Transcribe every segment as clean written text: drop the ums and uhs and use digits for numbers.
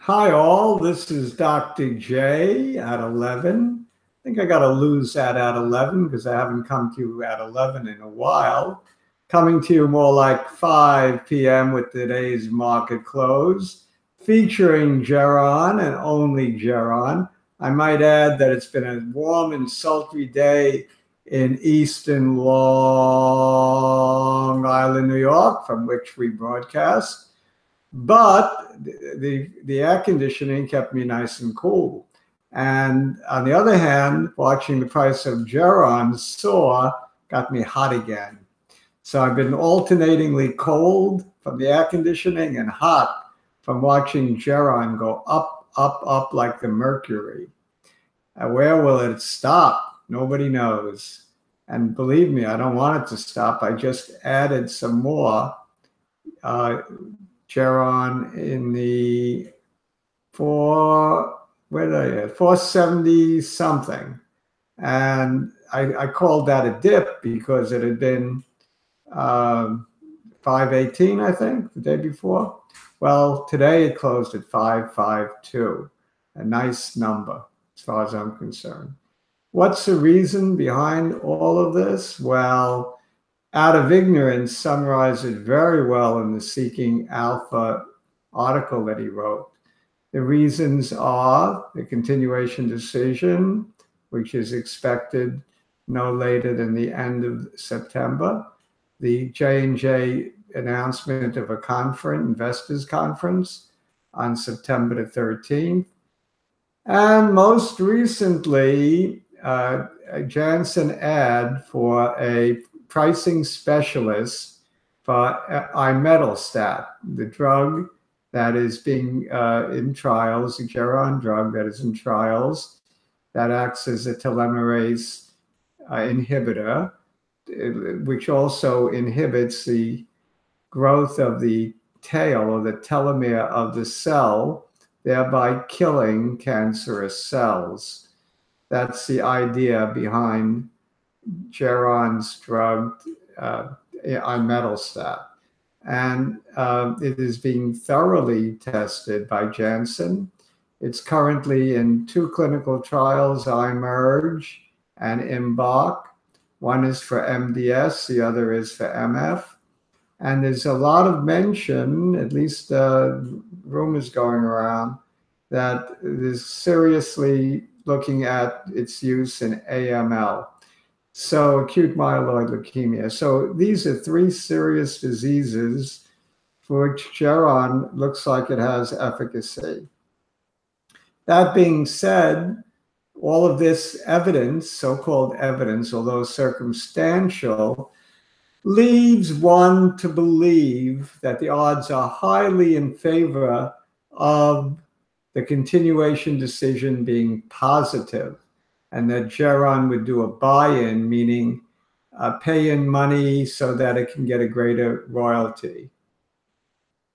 Hi, all. This is Dr. J at 11. I think I got to lose that at 11 because I haven't come to you at 11 in a while. Coming to you more like 5 p.m. with today's market close, featuring Geron and only Geron. I might add that it's been a warm and sultry day in eastern Long Island, New York, from which we broadcast. But the air conditioning kept me nice and cool. And on the other hand, watching the price of Geron soar got me hot again. So I've been alternatingly cold from the air conditioning and hot from watching Geron go up, up, up like the mercury. Where will it stop? Nobody knows. And believe me, I don't want it to stop. I just added some more Geron in the 470 something. And I called that a dip because it had been 518, I think, the day before. Well, today it closed at 552, a nice number as far as I'm concerned. What's the reason behind all of this? Well, Out of Ignorance summarized it very well in the Seeking Alpha article that he wrote. The reasons are the continuation decision, which is expected no later than the end of September, the J&J announcement of a conference, investors conference on September the 13th, and most recently, Janssen ad for a pricing specialist for imetelstat, the drug that is being in trials, the Geron drug that is in trials, that acts as a telomerase inhibitor, which also inhibits the growth of the tail or the telomere of the cell, thereby killing cancerous cells. That's the idea behind Geron's drug, imetelstat. And it is being thoroughly tested by Janssen. It's currently in 2 clinical trials, iMerge and IMbark. One is for MDS, the other is for MF. And there's a lot of mention, at least rumors going around, that is seriously looking at its use in AML. So acute myeloid leukemia. So these are 3 serious diseases for which Geron looks like it has efficacy. That being said, all of this evidence, so-called evidence, although circumstantial, leads one to believe that the odds are highly in favor of the continuation decision being positive, and that Geron would do a buy-in, meaning pay in money so that it can get a greater royalty.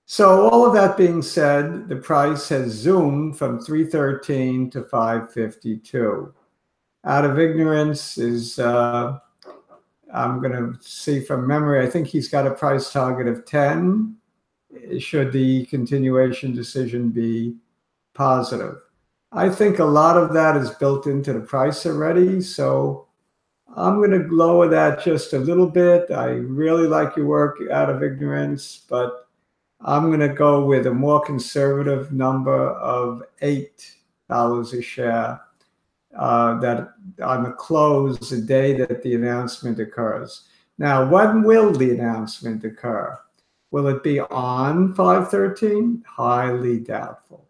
So all of that being said, the price has zoomed from 313 to 552. Out of Ignorance is, I'm going to see from memory, I think he's got a price target of 10, should the continuation decision be positive. I think a lot of that is built into the price already, so I'm going to lower that just a little bit. I really like your work, Out of Ignorance, but I'm going to go with a more conservative number of $8 a share that on the close, the day that the announcement occurs. Now, when will the announcement occur? Will it be on 513? Highly doubtful.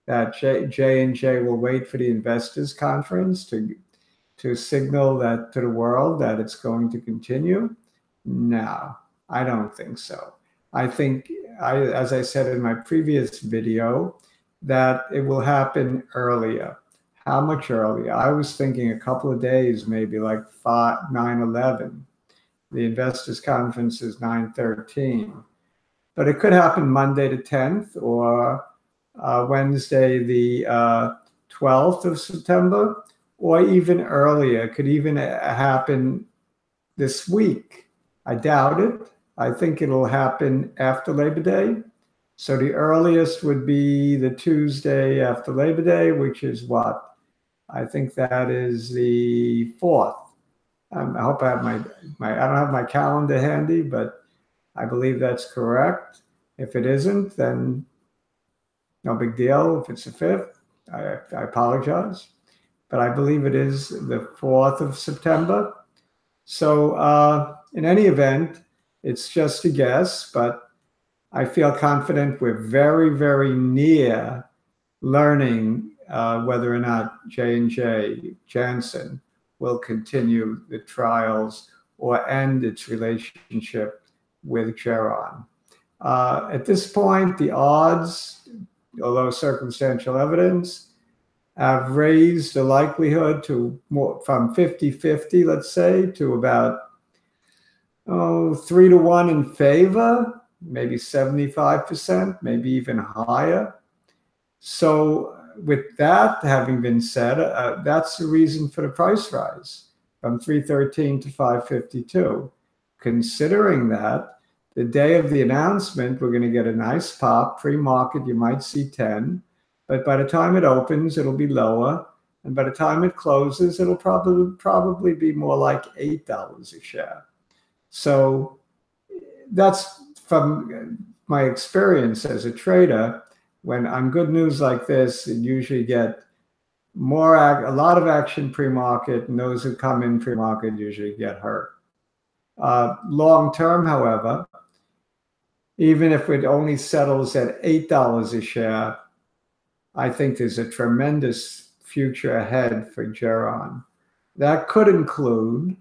That J&J will wait for the investors conference to signal that to the world that it's going to continue? No, I don't think so. I think, as I said in my previous video, that it will happen earlier. How much earlier? I was thinking a couple of days, maybe like 9/11. The investors conference is 9/13. But it could happen Monday the 10th or Wednesday the 12th of September, or even earlier. It could even happen this week. I doubt it. I think it'll happen after Labor Day, So the earliest would be the Tuesday after Labor Day, which is what? I think that is the 4th. I hope I have I don't have my calendar handy, but I believe that's correct. If it isn't, then no big deal. If it's the 5th, I apologize. But I believe it is the 4th of September. So in any event, it's just a guess, but I feel confident we're very, very near learning whether or not J&J Janssen will continue the trials or end its relationship with Geron. At this point, the odds, although circumstantial evidence, have raised the likelihood to more, from 50-50, let's say, to about 3 to 1 in favor, maybe 75%, maybe even higher. So with that having been said, that's the reason for the price rise from 313 to 552. Considering that, the day of the announcement, we're going to get a nice pop. Pre-market, you might see 10. But by the time it opens, it'll be lower. And by the time it closes, it'll probably be more like $8 a share. So that's from my experience as a trader. When on good news like this, you usually get a lot of action pre-market, and those who come in pre-market usually get hurt. Long term, however, even if it only settles at $8 a share, I think there's a tremendous future ahead for Geron. That could include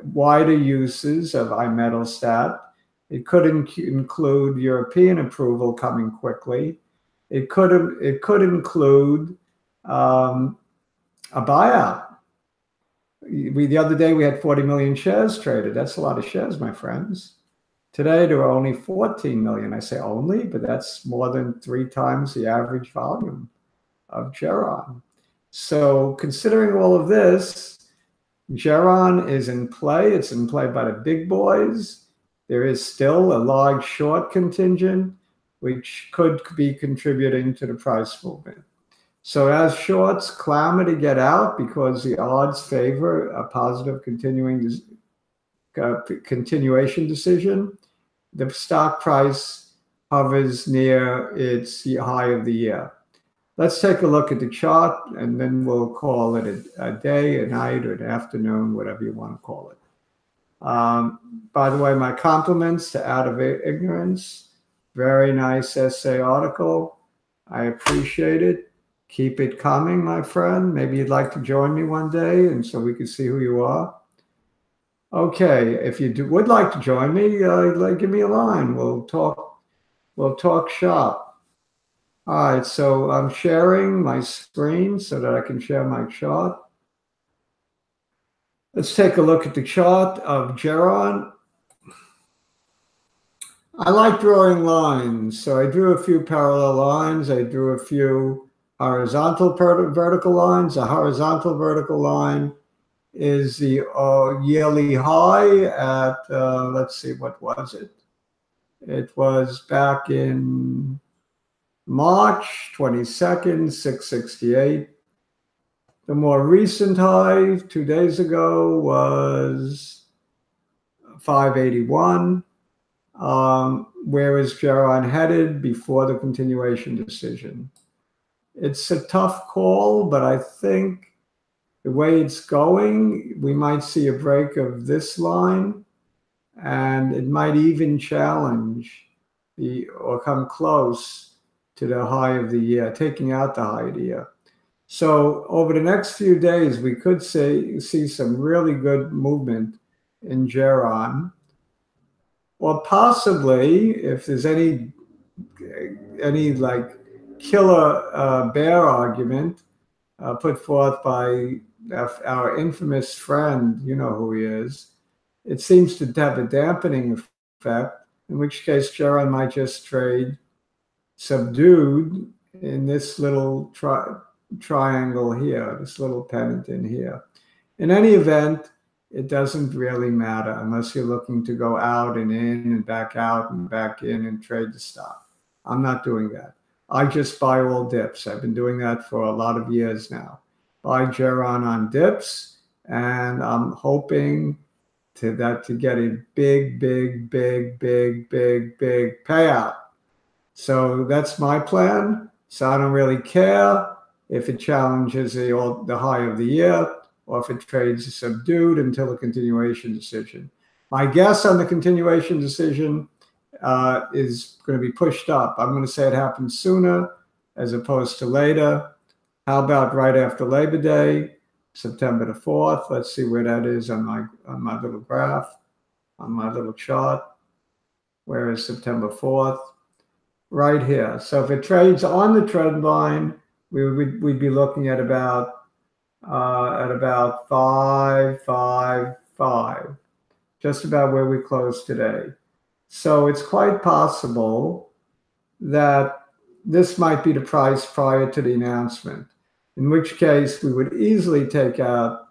wider uses of imetelstat. It could include European approval coming quickly. It could include a buyout. The other day we had 40 million shares traded. That's a lot of shares, my friends. Today there are only 14 million. I say only, but that's more than 3 times the average volume of Geron. So considering all of this, Geron is in play. It's in play by the big boys. There is still a large short contingent, which could be contributing to the price movement. So as shorts clamor to get out because the odds favor a positive continuation decision, the stock price hovers near its high of the year. Let's take a look at the chart, and then we'll call it a day, a night, or an afternoon, whatever you want to call it. By the way, my compliments to Out of Ignorance. Very nice essay article. I appreciate it. Keep it coming, my friend. Maybe you'd like to join me one day, and so we can see who you are. Okay, if you would like to join me, give me a line. We'll talk shop. All right, so I'm sharing my screen so that I can share my chart. Let's take a look at the chart of Geron. I like drawing lines, so I drew a few parallel lines. I drew a few horizontal vertical lines. A horizontal vertical line is the yearly high at, let's see, what was it? It was back in March 22nd, 668. The more recent high 2 days ago was 581. Where is Geron headed before the continuation decision? It's a tough call, but I think the way it's going, we might see a break of this line, and it might even challenge or come close to the high of the year, taking out the high of the year. So over the next few days, we could see some really good movement in Geron, or possibly, if there's any like killer bear argument put forth by our infamous friend, you know who he is, it seems to have a dampening effect, in which case Geron might just trade subdued in this little triangle here, this little pennant in here. In any event, it doesn't really matter unless you're looking to go out and in and back out and back in and trade the stock. I'm not doing that. I just buy all dips. I've been doing that for a lot of years now. Buy Geron on dips, and I'm hoping to get a big payout. So that's my plan. So I don't really care if it challenges the high of the year or if it trades subdued until a continuation decision. My guess on the continuation decision is going to be pushed up. I'm going to say it happens sooner as opposed to later. How about right after Labor Day, September the 4th? Let's see where that is on my little graph, on my little chart. Where is September 4th? Right here. So if it trades on the trend line, we'd be looking at about 555, just about where we closed today. So it's quite possible that this might be the price prior to the announcement, in which case we would easily take out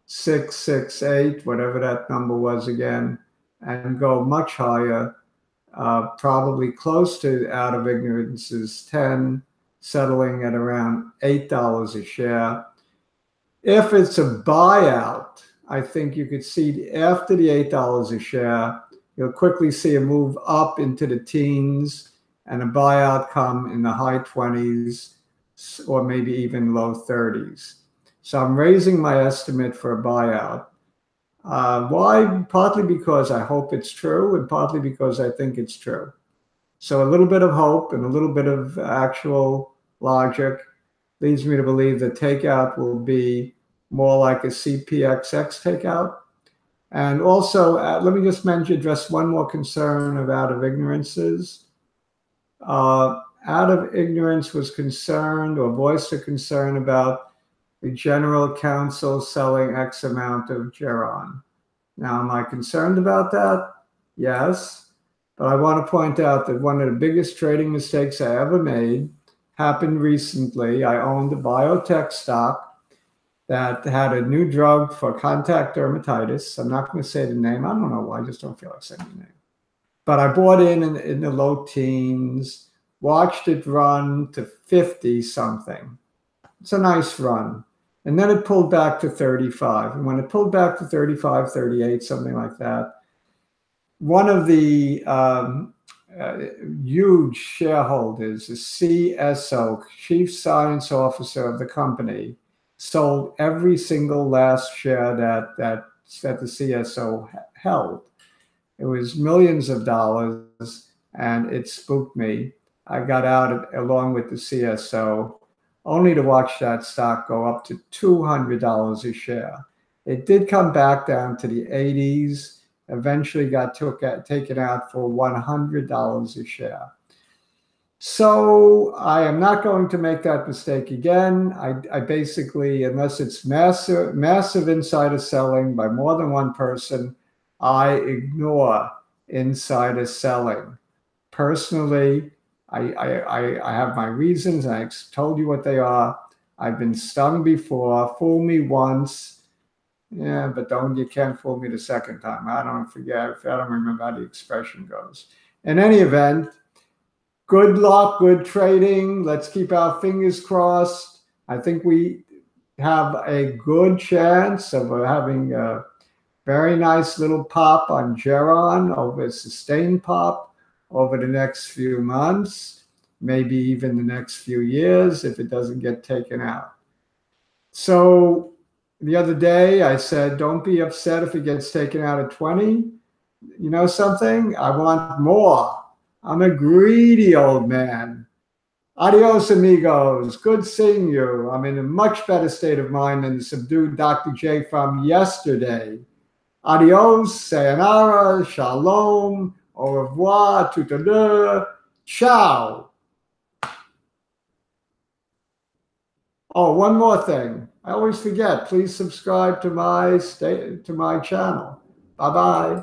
668, whatever that number was again, and go much higher, probably close to out of ignorance's 10, settling at around $8 a share. If it's a buyout, I think you could see after the $8 a share, you'll quickly see a move up into the teens and a buyout come in the high 20s or maybe even low 30s. So I'm raising my estimate for a buyout. Why? Partly because I hope it's true and partly because I think it's true. So a little bit of hope and a little bit of actual logic leads me to believe the takeout will be more like a CPXX takeout. And also, let me just address one more concern of out of ignorances. Out of ignorance was concerned or voiced a concern about the general counsel selling X amount of Geron. Now, am I concerned about that? Yes. But I want to point out that one of the biggest trading mistakes I ever made happened recently. I owned a biotech stock that had a new drug for contact dermatitis. I'm not going to say the name. I don't know why. I just don't feel like saying the name. But I bought in the low teens, watched it run to 50 something. It's a nice run. And then it pulled back to 35. And when it pulled back to 35, 38, something like that, one of the huge shareholders, the CSO, Chief Science Officer of the company, sold every single last share that the CSO held. It was millions of dollars, and it spooked me. I got out along with the CSO, only to watch that stock go up to $200 a share. It did come back down to the 80s, eventually got taken out for $100 a share. So I am not going to make that mistake again. I basically, unless it's massive insider selling by more than one person, I ignore insider selling. Personally, I have my reasons. I told you what they are. I've been stung before. Fool me once. Yeah, but you can't fool me the second time. I don't remember how the expression goes. In any event, good luck, good trading. Let's keep our fingers crossed. I think we have a good chance of having a very nice little pop on Geron, over a sustained pop over the next few months, maybe even the next few years if it doesn't get taken out. So the other day I said, don't be upset if it gets taken out at 20. You know something? I want more. I'm a greedy old man. Adios, amigos. Good seeing you. I'm in a much better state of mind than the subdued Dr. J from yesterday. Adios, sayonara, shalom, au revoir, tout à l'heure, ciao. Oh, one more thing. I always forget. Please subscribe to my channel. Bye-bye.